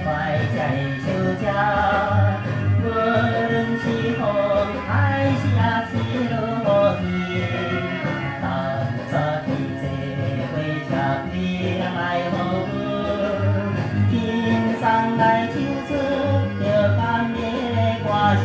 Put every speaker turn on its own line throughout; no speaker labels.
快食的小食，无论是雨还是也是落雨天，当早起坐火车对人来好运，轻松来唱出着感恩的歌声。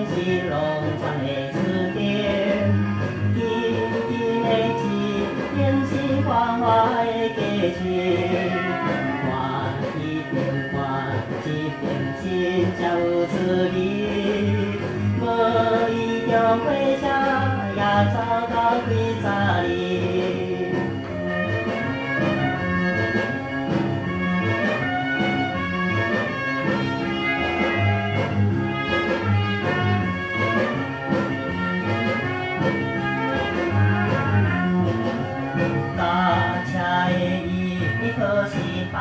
是农村的词典，轻轻的字，变是繁华的佳情。看一边看一边真正有滋味，无伊中火车也走到几十里。 搭车的伊，可是学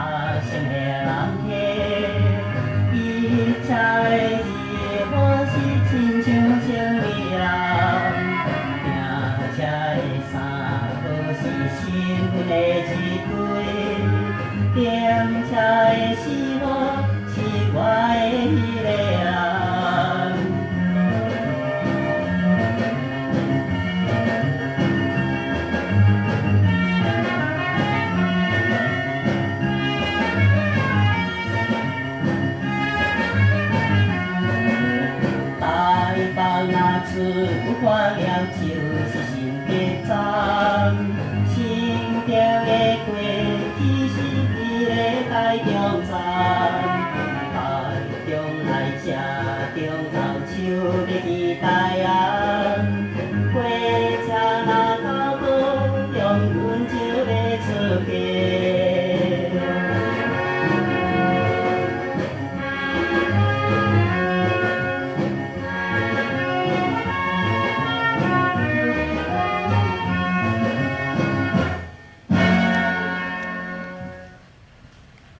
生的人客。伊车的字，我是亲像情美人。拼车的衫，可是身份的一对。点车的是我，是我的迄个人。 出看了就是心结站，心中的过去是迄个台中站，台中来吃。